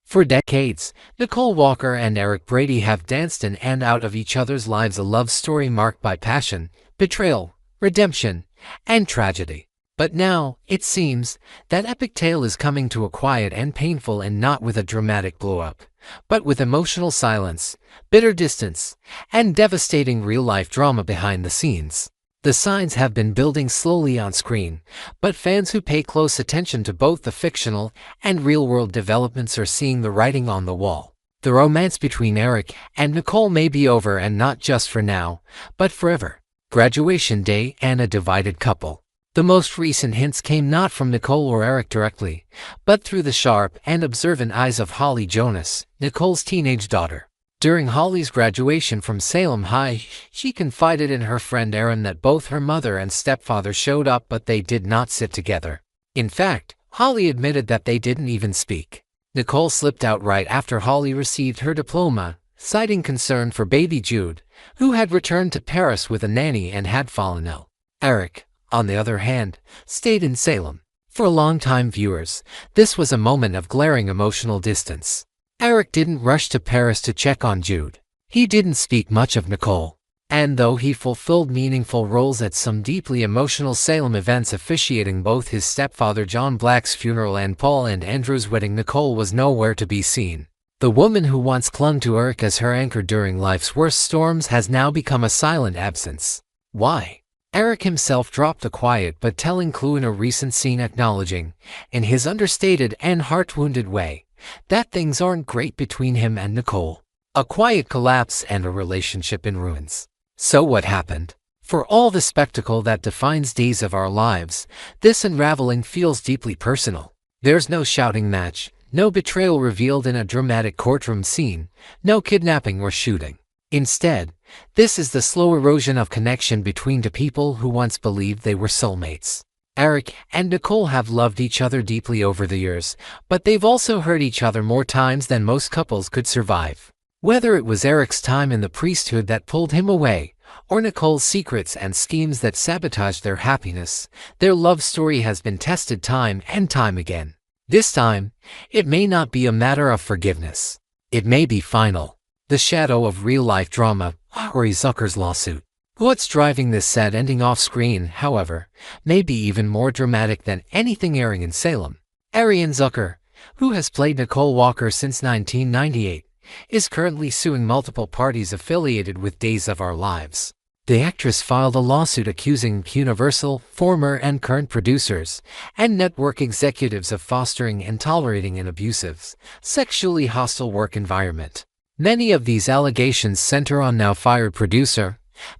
For decades, Nicole Walker and Eric Brady have danced in and out of each other's lives, a love story marked by passion, betrayal, redemption, and tragedy. But now, it seems, that epic tale is coming to a quiet and painful end, not with a dramatic blow-up, but with emotional silence, bitter distance, and devastating real-life drama behind the scenes. The signs have been building slowly on screen, but fans who pay close attention to both the fictional and real-world developments are seeing the writing on the wall. The romance between Eric and Nicole may be over, and not just for now, but forever. Graduation day and a divided couple. The most recent hints came not from Nicole or Eric directly, but through the sharp and observant eyes of Holly Jonas, Nicole's teenage daughter. During Holly's graduation from Salem High, she confided in her friend Erin that both her mother and stepfather showed up, but they did not sit together. In fact, Holly admitted that they didn't even speak. Nicole slipped out right after Holly received her diploma, citing concern for baby Jude, who had returned to Paris with a nanny and had fallen ill. Eric, on the other hand, stayed in Salem. For longtime viewers, this was a moment of glaring emotional distance. Eric didn't rush to Paris to check on Jude. He didn't speak much of Nicole. And though he fulfilled meaningful roles at some deeply emotional Salem events, officiating both his stepfather John Black's funeral and Paul and Andrew's wedding, Nicole was nowhere to be seen. The woman who once clung to Eric as her anchor during life's worst storms has now become a silent absence. Why? Eric himself dropped a quiet but telling clue in a recent scene, acknowledging, in his understated and heart-wounded way, that things aren't great between him and Nicole. A quiet collapse and a relationship in ruins. So what happened? For all the spectacle that defines Days of Our Lives, this unraveling feels deeply personal. There's no shouting match, no betrayal revealed in a dramatic courtroom scene, no kidnapping or shooting. Instead, this is the slow erosion of connection between two people who once believed they were soulmates. Eric and Nicole have loved each other deeply over the years, but they've also hurt each other more times than most couples could survive. Whether it was Eric's time in the priesthood that pulled him away, or Nicole's secrets and schemes that sabotaged their happiness, their love story has been tested time and time again. This time, it may not be a matter of forgiveness. It may be final. The shadow of real-life drama, Ari Zucker's lawsuit. What's driving this sad ending off-screen, however, may be even more dramatic than anything airing in Salem. Ariane Zucker, who has played Nicole Walker since 1998, is currently suing multiple parties affiliated with Days of Our Lives. The actress filed a lawsuit accusing Universal, former and current producers, and network executives of fostering and tolerating an abusive, sexually hostile work environment. Many of these allegations center on now-fired producer,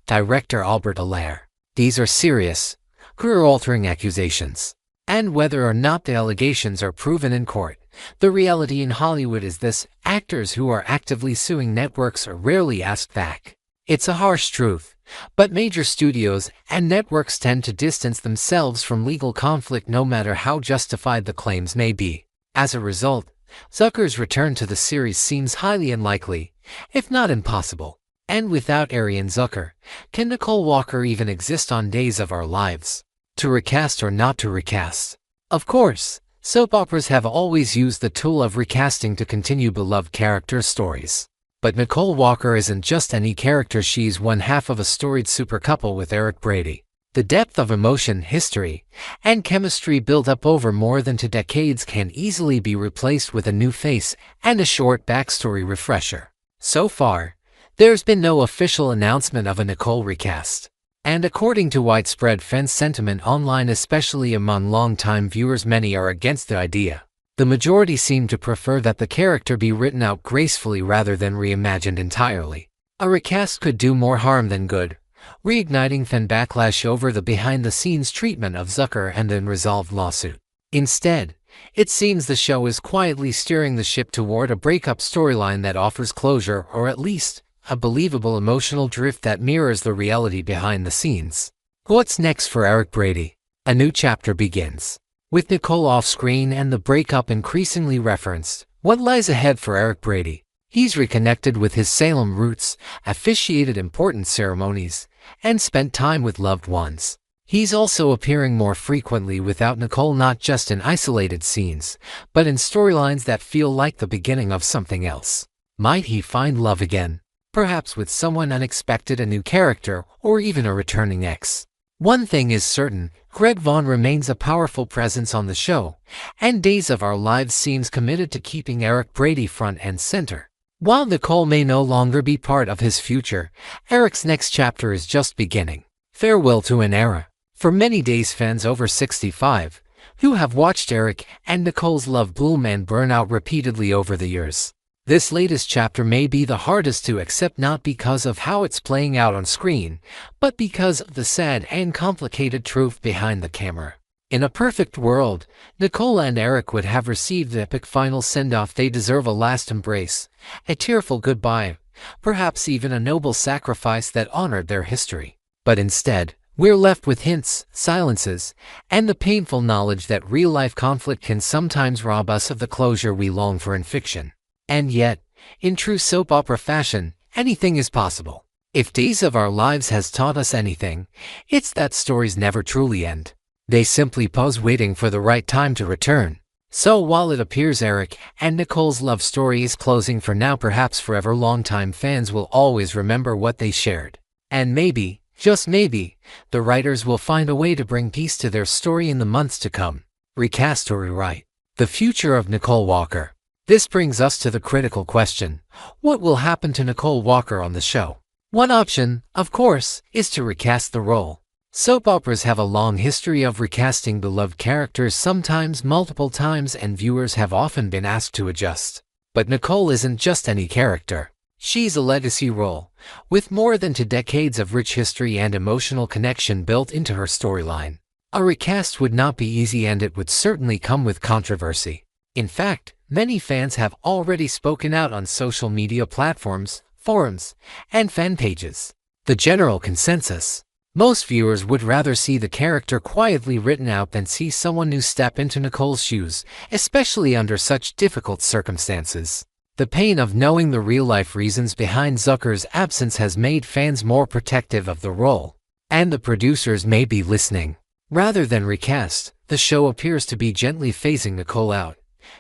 director Albert Allaire. These are serious, career-altering accusations. And whether or not the allegations are proven in court, the reality in Hollywood is this: actors who are actively suing networks are rarely asked back. It's a harsh truth, but major studios and networks tend to distance themselves from legal conflict no matter how justified the claims may be. As a result, Zucker's return to the series seems highly unlikely, if not impossible. And without Ariane Zucker, can Nicole Walker even exist on Days of Our Lives? To recast or not to recast? Of course, soap operas have always used the tool of recasting to continue beloved character stories. But Nicole Walker isn't just any character, she's one half of a storied super couple with Eric Brady. The depth of emotion, history, and chemistry built up over more than 2 decades can easily be replaced with a new face and a short backstory refresher. So far, there's been no official announcement of a Nicole recast. And according to widespread fan sentiment online, especially among longtime viewers, many are against the idea. The majority seem to prefer that the character be written out gracefully rather than reimagined entirely. A recast could do more harm than good, reigniting fan backlash over the behind-the-scenes treatment of Zucker and the unresolved lawsuit. Instead, it seems the show is quietly steering the ship toward a breakup storyline that offers closure, or at least a believable emotional drift that mirrors the reality behind the scenes. What's next for Eric Brady? A new chapter begins. With Nicole off-screen and the breakup increasingly referenced, what lies ahead for Eric Brady? He's reconnected with his Salem roots, officiated important ceremonies, and spent time with loved ones. He's also appearing more frequently without Nicole, not just in isolated scenes, but in storylines that feel like the beginning of something else. Might he find love again? Perhaps with someone unexpected, a new character, or even a returning ex. One thing is certain, Greg Vaughn remains a powerful presence on the show, and Days of Our Lives seems committed to keeping Eric Brady front and center. While Nicole may no longer be part of his future, Eric's next chapter is just beginning. Farewell to an era. For many Days fans over 65, who have watched Eric and Nicole's love bloom and burn out repeatedly over the years, this latest chapter may be the hardest to accept, not because of how it's playing out on screen, but because of the sad and complicated truth behind the camera. In a perfect world, Nicole and Eric would have received the epic final send-off. They deserve a last embrace, a tearful goodbye, perhaps even a noble sacrifice that honored their history. But instead, we're left with hints, silences, and the painful knowledge that real-life conflict can sometimes rob us of the closure we long for in fiction. And yet, in true soap opera fashion, anything is possible. If Days of Our Lives has taught us anything, it's that stories never truly end. They simply pause, waiting for the right time to return. So while it appears Eric and Nicole's love story is closing for now, perhaps forever, longtime fans will always remember what they shared. And maybe, just maybe, the writers will find a way to bring peace to their story in the months to come. Recast or rewrite? The future of Nicole Walker. This brings us to the critical question: what will happen to Nicole Walker on the show? One option, of course, is to recast the role. Soap operas have a long history of recasting beloved characters, sometimes multiple times, and viewers have often been asked to adjust. But Nicole isn't just any character. She's a legacy role, with more than 2 decades of rich history and emotional connection built into her storyline. A recast would not be easy, and it would certainly come with controversy. In fact, many fans have already spoken out on social media platforms, forums, and fan pages. The general consensus: most viewers would rather see the character quietly written out than see someone new step into Nicole's shoes, especially under such difficult circumstances. The pain of knowing the real-life reasons behind Zucker's absence has made fans more protective of the role. And the producers may be listening. Rather than recast, the show appears to be gently phasing Nicole out,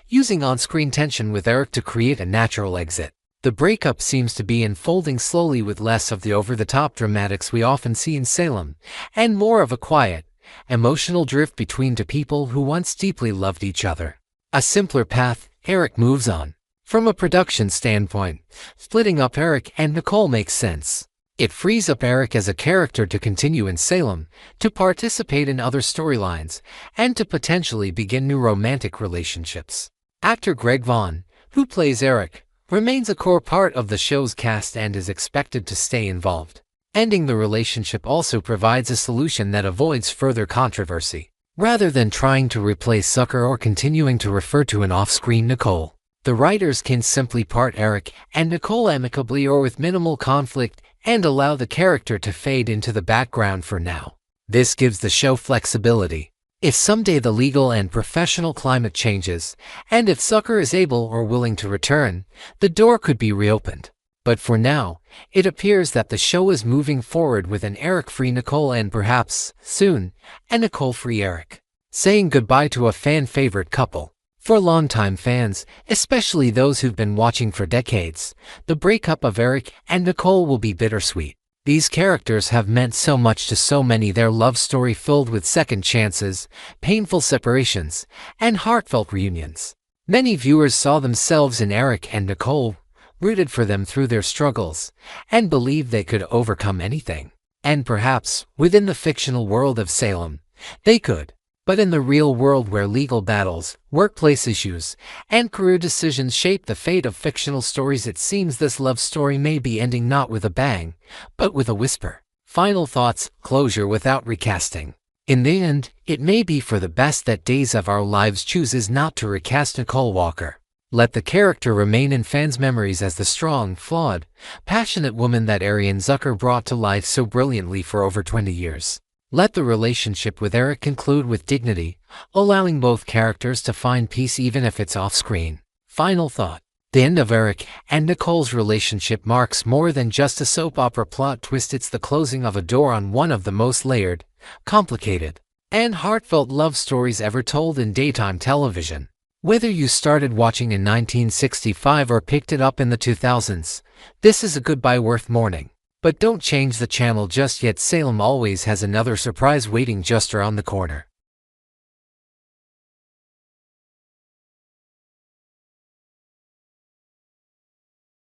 using on-screen tension with Eric to create a natural exit. The breakup seems to be unfolding slowly, with less of the over-the-top dramatics we often see in Salem, and more of a quiet, emotional drift between two people who once deeply loved each other. A simpler path. Eric moves on. From a production standpoint, splitting up Eric and Nicole makes sense. It frees up Eric as a character to continue in Salem, to participate in other storylines, and to potentially begin new romantic relationships. Actor Greg Vaughn, who plays Eric, remains a core part of the show's cast and is expected to stay involved. Ending the relationship also provides a solution that avoids further controversy. Rather than trying to replace Zucker or continuing to refer to an off-screen Nicole, the writers can simply part Eric and Nicole amicably or with minimal conflict and allow the character to fade into the background for now. This gives the show flexibility. If someday the legal and professional climate changes, and if Zucker is able or willing to return, the door could be reopened. But for now, it appears that the show is moving forward with an Eric-free Nicole and perhaps, soon, a Nicole-free Eric, saying goodbye to a fan-favorite couple. For longtime fans, especially those who've been watching for decades, the breakup of Eric and Nicole will be bittersweet. These characters have meant so much to so many, their love story filled with second chances, painful separations, and heartfelt reunions. Many viewers saw themselves in Eric and Nicole, rooted for them through their struggles, and believed they could overcome anything. And perhaps, within the fictional world of Salem, they could. But in the real world, where legal battles, workplace issues, and career decisions shape the fate of fictional stories, it seems this love story may be ending not with a bang, but with a whisper. Final thoughts: closure without recasting. In the end, it may be for the best that Days of Our Lives chooses not to recast Nicole Walker. Let the character remain in fans' memories as the strong, flawed, passionate woman that Ariane Zucker brought to life so brilliantly for over 20 years. Let the relationship with Eric conclude with dignity, allowing both characters to find peace even if it's off-screen. Final thought: the end of Eric and Nicole's relationship marks more than just a soap opera plot twist. It's the closing of a door on one of the most layered, complicated, and heartfelt love stories ever told in daytime television. Whether you started watching in 1965 or picked it up in the 2000s, this is a goodbye worth mourning. But don't change the channel just yet. Salem always has another surprise waiting just around the corner.